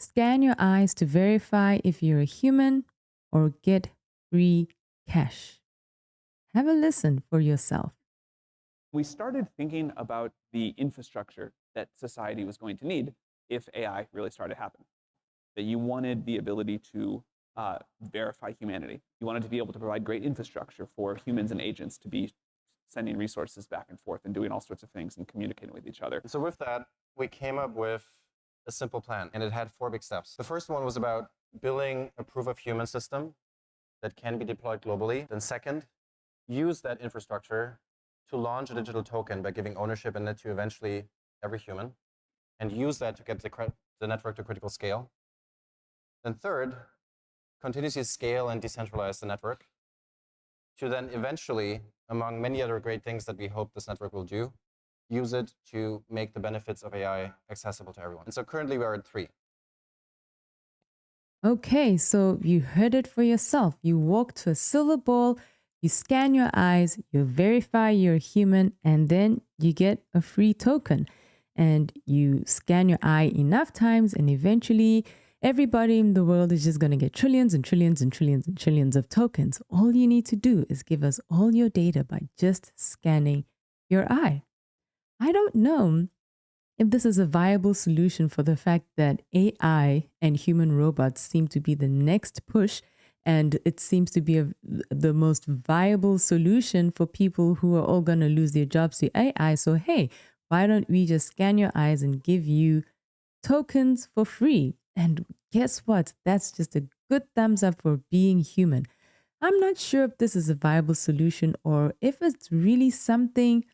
Scan your eyes to verify if you're a human or get free cash. Have a listen for yourself. We started thinking about the infrastructure that society was going to need if AI really started to happen. That you wanted the ability to verify humanity. You wanted to be able to provide great infrastructure for humans and agents to be sending resources back and forth and doing all sorts of things and communicating with each other. So with that, we came up with a simple plan, and it had 4 big steps. The first one was about building a proof of human system that can be deployed globally. Then second, use that infrastructure to launch a digital token by giving ownership in it to eventually every human, and use that to get the network to critical scale. Then third, continuously scale and decentralize the network to then eventually, among many other great things that we hope this network will do, use it to make the benefits of AI accessible to everyone. And so currently we are at 3. Okay, so you heard it for yourself. You walk to a silver ball, you scan your eyes, you verify you're human, and then you get a free token. And you scan your eye enough times, and eventually everybody in the world is just going to get trillions and trillions and trillions and trillions of tokens. All you need to do is give us all your data by just scanning your eye. I don't know if this is a viable solution for the fact that AI and human robots seem to be the next push, and it seems to be the most viable solution for people who are all going to lose their jobs to AI. So, hey, why don't we just scan your eyes and give you tokens for free? And guess what? That's just a good thumbs up for being human. I'm not sure if this is a viable solution or if it's really something,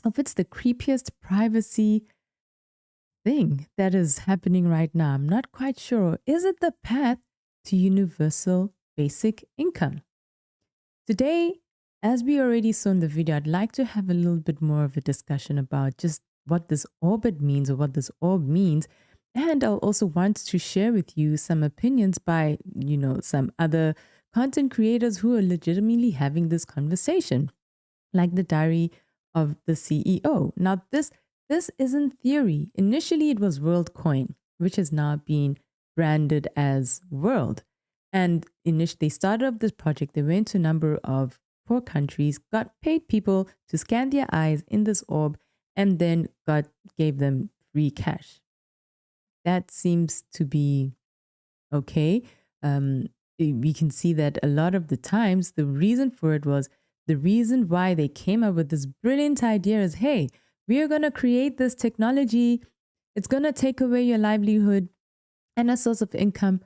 if it's the creepiest privacy thing that is happening right now. I'm not quite sure. Is it the path to universal basic income? Today, as we already saw in the video, I'd like to have a little bit more of a discussion about just what this orbit means or what this orb means. And I'll also want to share with you some opinions by, some other content creators who are legitimately having this conversation, like the diary of the CEO. Now, this isn't theory. Initially, it was Worldcoin, which has now been branded as World. And initially, they started up this project. They went to a number of poor countries, got paid people to scan their eyes in this orb, and then gave them free cash. That seems to be okay. We can see that a lot of the times, the reason for it was the reason why they came up with this brilliant idea is, hey, we are going to create this technology. It's going to take away your livelihood and a source of income,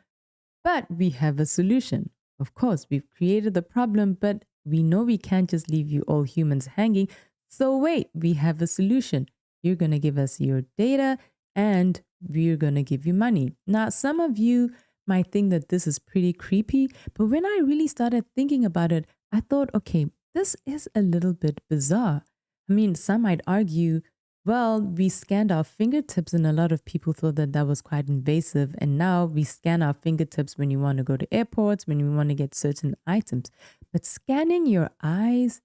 but we have a solution. Of course, we've created the problem, but we know we can't just leave you all humans hanging. So wait, we have a solution. You're going to give us your data and we're going to give you money. Now, some of you might think that this is pretty creepy, but when I really started thinking about it, I thought, okay, this is a little bit bizarre. I mean, some might argue, well, we scanned our fingertips and a lot of people thought that that was quite invasive. And now we scan our fingertips when you want to go to airports, when you want to get certain items. But scanning your eyes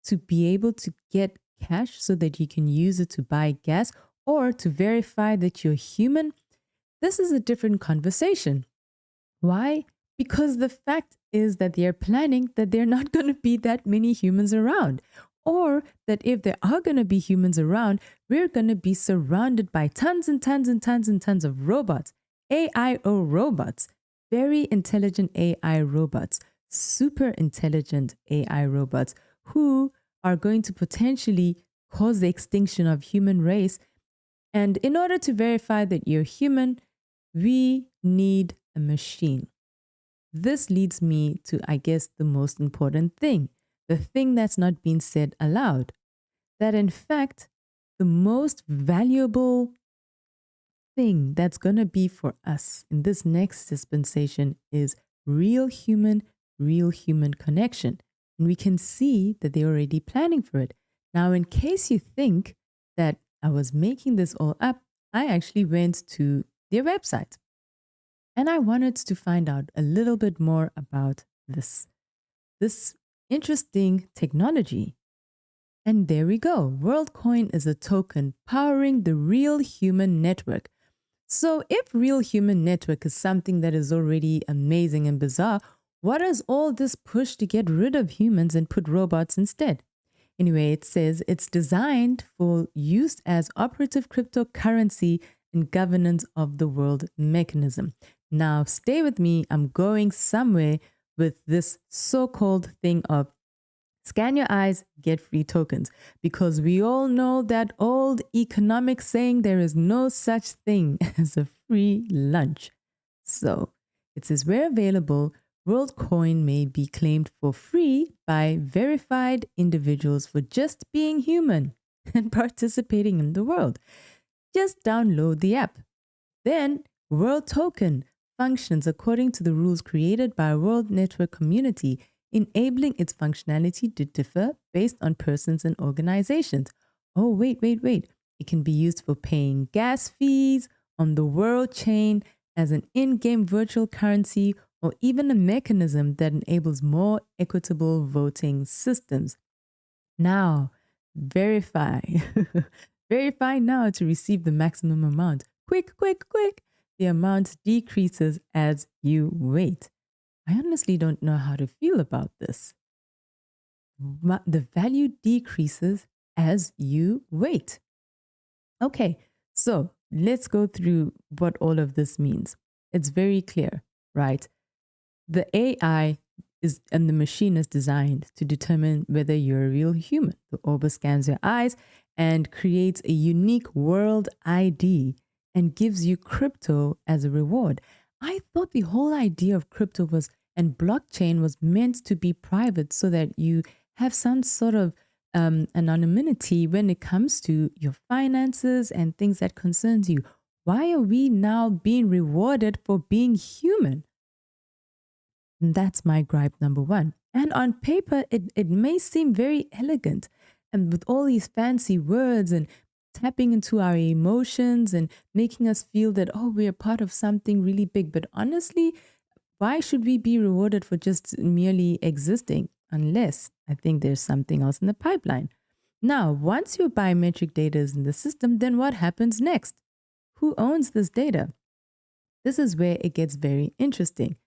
to be able to get cash so that you can use it to buy gas or to verify that you're human, this is a different conversation. Why? Because the fact is that they're planning that there are not going to be that many humans around. Or that if there are going to be humans around, we're going to be surrounded by tons and tons and tons and tons of robots, AIO robots, very intelligent AI robots, super intelligent AI robots who are going to potentially cause the extinction of human race. And in order to verify that you're human, we need a machine. This leads me to, I guess, the most important thing. The thing that's not being said aloud, that in fact, the most valuable thing that's going to be for us in this next dispensation is real human connection. And we can see that they're already planning for it. Now, in case you think that I was making this all up, I actually went to their website and I wanted to find out a little bit more about this interesting technology. And there we go. Worldcoin is a token powering the real human network. So, if real human network is something that is already amazing and bizarre, what is all this push to get rid of humans and put robots instead? Anyway, it says it's designed for use as operative cryptocurrency and governance of the world mechanism. Now, stay with me. I'm going somewhere with this so called thing of scan your eyes, get free tokens. Because we all know that old economic saying there is no such thing as a free lunch. So it says where available, Worldcoin may be claimed for free by verified individuals for just being human and participating in the world. Just download the app. Then, World Token functions according to the rules created by a World Network community, enabling its functionality to differ based on persons and organizations. Oh, wait. It can be used for paying gas fees on the world chain as an in game virtual currency or even a mechanism that enables more equitable voting systems. Now, verify. Verify now to receive the maximum amount. Quick. The amount decreases as you wait. I honestly don't know how to feel about this. The value decreases as you wait. Okay, so let's go through what all of this means. It's very clear, right? The AI is and the machine is designed to determine whether you're a real human. The Orbis scans your eyes and creates a unique world ID and gives you crypto as a reward. I thought the whole idea of crypto was and blockchain was meant to be private so that you have some sort of anonymity when it comes to your finances and things that concerns you. Why are we now being rewarded for being human? And that's my gripe number one. And on paper, it may seem very elegant. And with all these fancy words and tapping into our emotions and making us feel that, oh, we're part of something really big. But honestly, why should we be rewarded for just merely existing? Unless I think there's something else in the pipeline. Now, once your biometric data is in the system, then what happens next? Who owns this data? This is where it gets very interesting.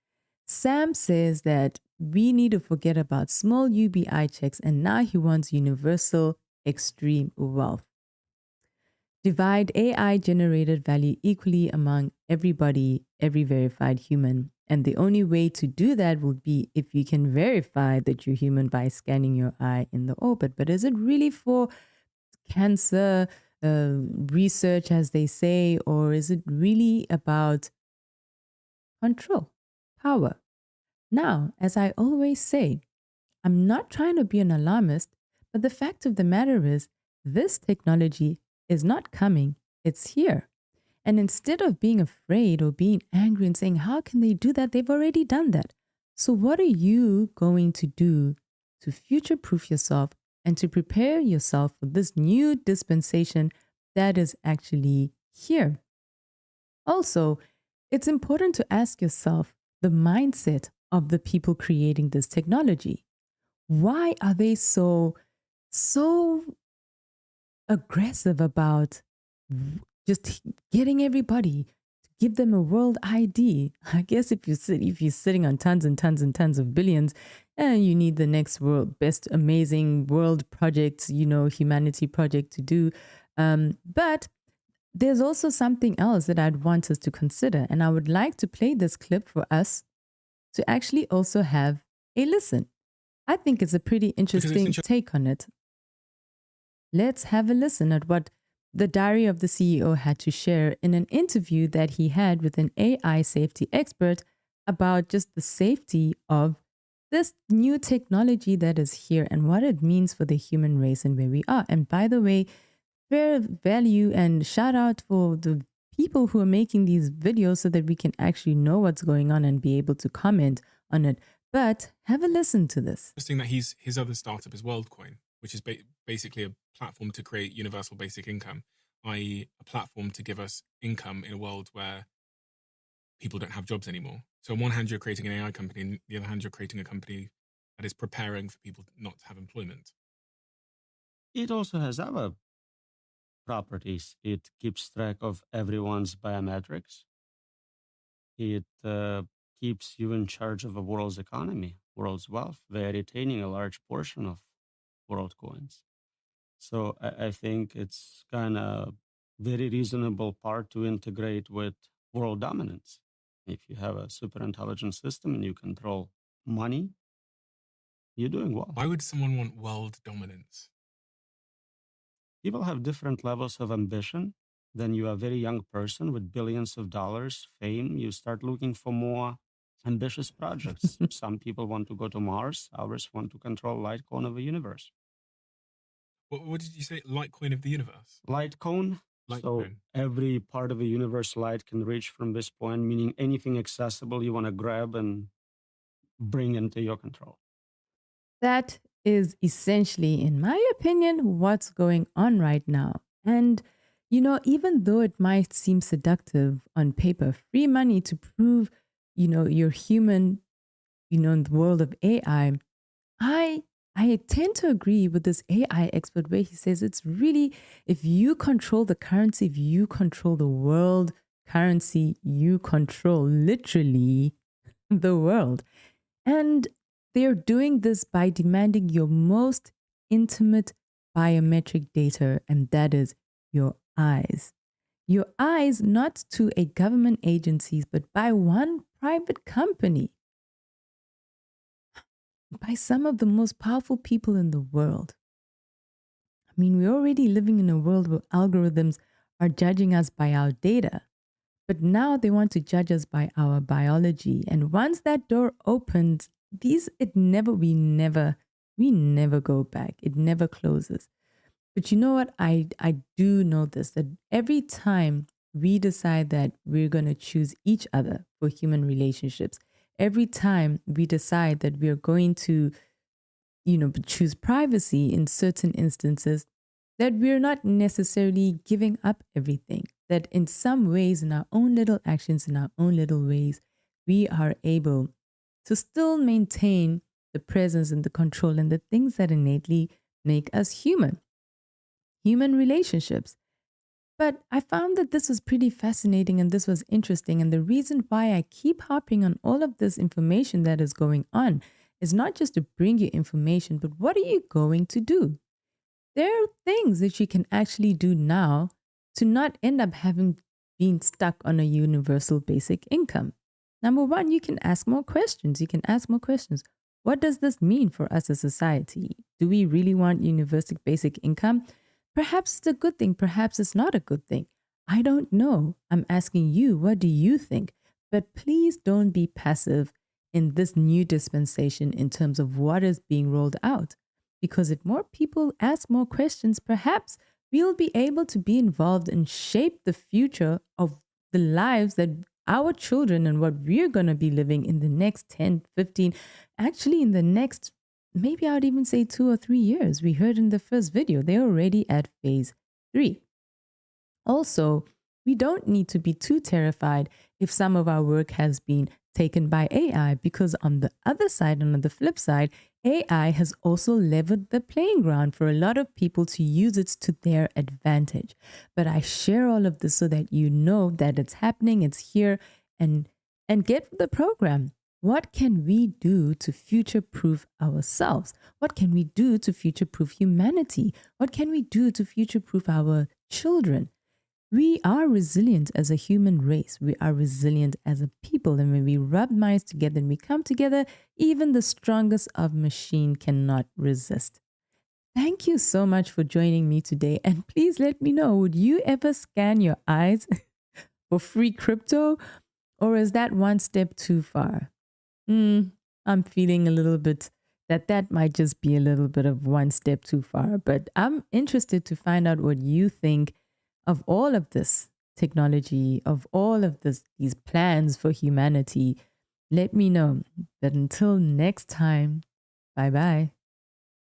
Sam says that we need to forget about small UBI checks and now he wants universal extreme wealth. Divide AI generated value equally among everybody, every verified human. And the only way to do that will be if you can verify that you're human by scanning your eye in the orbit. But is it really for cancer research, as they say, or is it really about control, power? Now, as I always say, I'm not trying to be an alarmist, but the fact of the matter is this technology is not coming, it's here. And instead of being afraid or being angry and saying, how can they do that? They've already done that. So what are you going to do to future-proof yourself and to prepare yourself for this new dispensation that is actually here? Also, it's important to ask yourself the mindset of the people creating this technology. Why are they so aggressive about just getting everybody to give them a world ID? I guess if you're sitting on tons and tons and tons of billions, and you need the next world best amazing world project, humanity project to do. But there's also something else that I'd want us to consider, and I would like to play this clip for us to actually also have a listen. I think it's a pretty interesting take on it. Let's have a listen at what the diary of the CEO had to share in an interview that he had with an AI safety expert about just the safety of this new technology that is here and what it means for the human race and where we are. And by the way, fair value and shout out for the people who are making these videos so that we can actually know what's going on and be able to comment on it. But have a listen to this. Interesting that his other startup is Worldcoin, which is basically a platform to create universal basic income, i.e. a platform to give us income in a world where people don't have jobs anymore. So on one hand, you're creating an AI company, and the other hand, you're creating a company that is preparing for people not to have employment. It also has other properties. It keeps track of everyone's biometrics. It keeps you in charge of the world's economy, world's wealth. They're retaining a large portion of world coins. So I think it's kind of very reasonable part to integrate with world dominance. If you have a super intelligent system and you control money, you're doing well. Why would someone want world dominance? People have different levels of ambition. Then you are a very young person with billions of dollars, fame. You start looking for more ambitious projects. Some people want to go to Mars. Others want to control Litecoin of the universe. What did you say? Litecoin of the universe? Litecoin. So Litecoin. every part of the universe light can reach from this point, meaning anything accessible you want to grab and bring into your control. That is essentially, in my opinion, what's going on right now. And, even though it might seem seductive on paper, free money to prove, you're human, in the world of AI, I tend to agree with this AI expert where he says it's really, if you control the currency, if you control the world currency, you control literally the world. And they're doing this by demanding your most intimate biometric data, and that is your eyes. Your eyes, not to a government agencies, but by one private company, by some of the most powerful people in the world. I mean, we're already living in a world where algorithms are judging us by our data, but now they want to judge us by our biology. And once that door opens, we never go back. It never closes. But you know what? I do know this, that every time we decide that we're going to choose each other for human relationships, every time we decide that we're going to, choose privacy in certain instances, that we're not necessarily giving up everything, that in some ways, in our own little actions, in our own little ways, we are able to still maintain the presence and the control and the things that innately make us human relationships. But I found that this was pretty fascinating and this was interesting. And the reason why I keep harping on all of this information that is going on is not just to bring you information, but what are you going to do? There are things that you can actually do now to not end up being stuck on a universal basic income. Number one, you can ask more questions. What does this mean for us as a society? Do we really want universal basic income? Perhaps it's a good thing. Perhaps it's not a good thing. I don't know. I'm asking you, what do you think? But please don't be passive in this new dispensation in terms of what is being rolled out. Because if more people ask more questions, perhaps we'll be able to be involved and shape the future of the lives that our children and what we're going to be living in the next 10, 15, actually in the next, maybe I would even say 2 or 3 years. We heard in the first video, they're already at phase 3. Also, we don't need to be too terrified if some of our work has been taken by AI, because on the other side, and on the flip side, AI has also leveled the playing ground for a lot of people to use it to their advantage. But I share all of this so that you know that it's happening, it's here, and get the program. What can we do to future-proof ourselves? What can we do to future-proof humanity? What can we do to future-proof our children? We are resilient as a human race. We are resilient as a people. And when we rub minds together and we come together, even the strongest of machine cannot resist. Thank you so much for joining me today. And please let me know, would you ever scan your eyes for free crypto? Or is that one step too far? I'm feeling a little bit that might just be a little bit of one step too far. But I'm interested to find out what you think of all of this technology, of all of these plans for humanity. Let me know. But until next time, bye-bye.